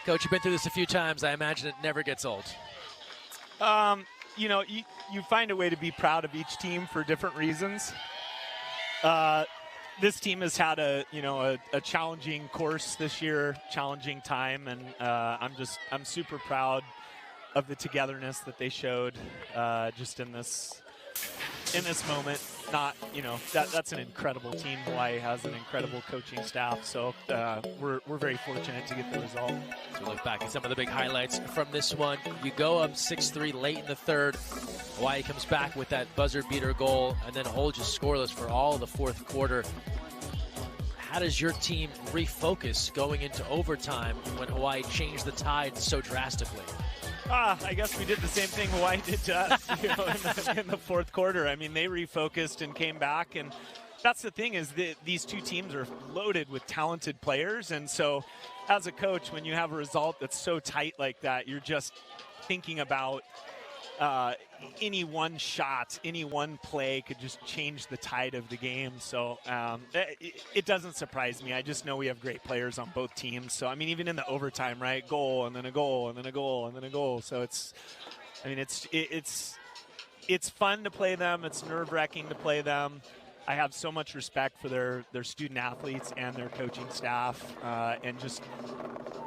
Coach, you've been through this a few times. I imagine it never gets old. You know, you find a way to be proud of each team for different reasons. This team has had a challenging course this year, challenging time, and I'm super proud of the togetherness that they showed just in this moment. Not, that's an incredible team. Hawaii has an incredible coaching staff, so we're very fortunate to get the result. So we look back at some of the big highlights from this one. You go up 6-3 late in the third. Hawaii comes back with that buzzer beater goal and then holds you scoreless for all the fourth quarter. How does your team refocus going into overtime when Hawaii changed the tide so drastically? I guess we did the same thing Hawaii did to us in the fourth quarter. I mean, they refocused and came back, and that's the thing is that these two teams are loaded with talented players, and so as a coach, when you have a result that's so tight like that, you're just thinking about any one shot, any one play could just change the tide of the game. So it doesn't surprise me. I just know we have great players on both teams. So, I mean, even in the overtime, right, goal and then a goal and then a goal and then a goal. So it's fun to play them. It's nerve-wracking to play them. I have so much respect for their student athletes and their coaching staff and just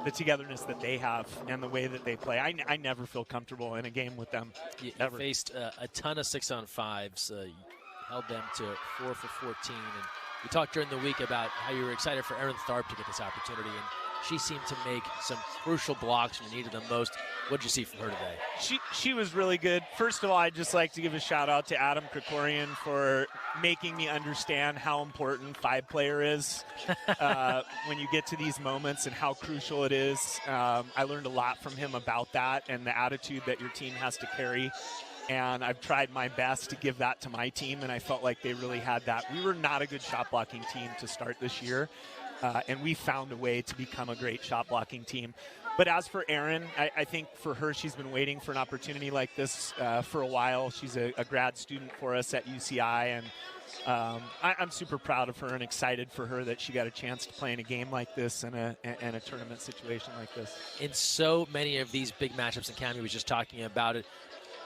the togetherness that they have and the way that they play. I never feel comfortable in a game with them. You faced a ton of 6-on-5s. You held them to 4 for 14. And you talked during the week about how you were excited for Erin Tharp to get this opportunity. And she seemed to make some crucial blocks when you needed them most. What did you see from her today? She was really good. First of all, I'd just like to give a shout-out to Adam Krikorian for making me understand how important five-player is when you get to these moments and how crucial it is. I learned a lot from him about that and the attitude that your team has to carry. And I've tried my best to give that to my team, and I felt like they really had that. We were not a good shot-blocking team to start this year. And we found a way to become a great shot blocking team. But as for Erin, I think for her, she's been waiting for an opportunity like this for a while. She's a grad student for us at UCI, and I'm super proud of her and excited for her that she got a chance to play in a game like this and a tournament situation like this. In so many of these big matchups, and Cammie was just talking about it,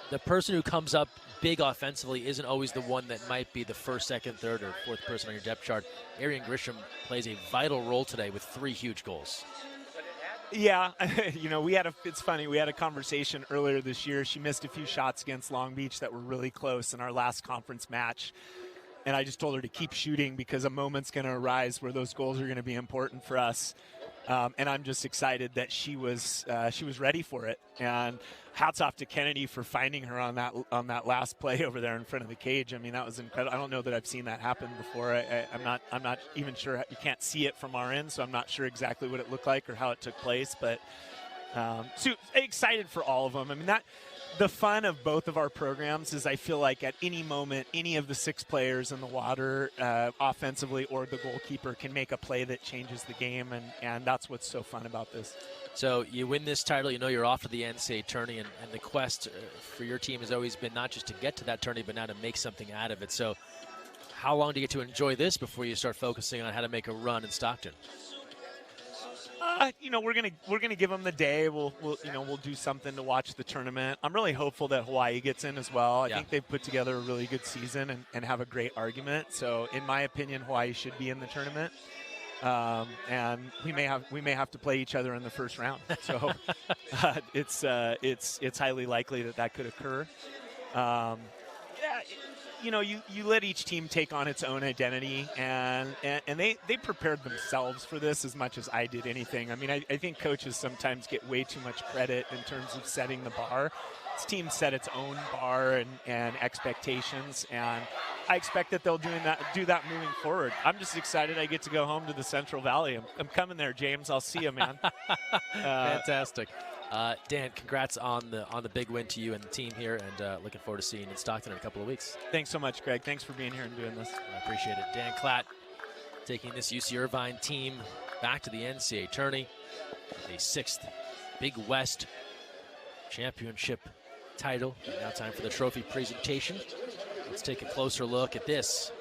the person who comes up big offensively isn't always the one that might be the first, second, third, or fourth person on your depth chart. Arian Grisham plays a vital role today with 3 huge goals. Yeah, it's funny. We had a conversation earlier this year. She missed a few shots against Long Beach that were really close in our last conference match. And I just told her to keep shooting because a moment's going to arise where those goals are going to be important for us. And I'm just excited that she was ready for it. And hats off to Kennedy for finding her on that last play over there in front of the cage. I mean, that was incredible. I don't know that I've seen that happen before. I'm not even sure. You can't see it from our end, so I'm not sure exactly what it looked like or how it took place. But so excited for all of them. I mean, the fun of both of our programs is I feel like at any moment, any of the 6 players in the water, offensively or the goalkeeper, can make a play that changes the game, and that's what's so fun about this. So you win this title, you're off to the NCAA tourney, and the quest for your team has always been not just to get to that tourney, but now to make something out of it. So how long do you get to enjoy this before you start focusing on how to make a run in Stockton? We're gonna give them the day. We'll do something to watch the tournament. I'm really hopeful that Hawaii gets in as well. I think they've put together a really good season and have a great argument. So in my opinion, Hawaii should be in the tournament. And we may have to play each other in the first round. So it's highly likely that could occur. You let each team take on its own identity, and they prepared themselves for this as much as I did anything. I mean, I think coaches sometimes get way too much credit in terms of setting the bar. This team set its own bar and expectations, and I expect that they'll do that moving forward. I'm just excited I get to go home to the Central Valley. I'm coming there, James. I'll see you, man. Fantastic. Dan, congrats on the big win to you and the team here, and looking forward to seeing you in Stockton in a couple of weeks. Thanks so much, Greg. Thanks for being here and doing this. I appreciate it. Dan Klatt taking this UC Irvine team back to the NCAA tourney, a 6th Big West championship title. Now time for the trophy presentation. Let's take a closer look at this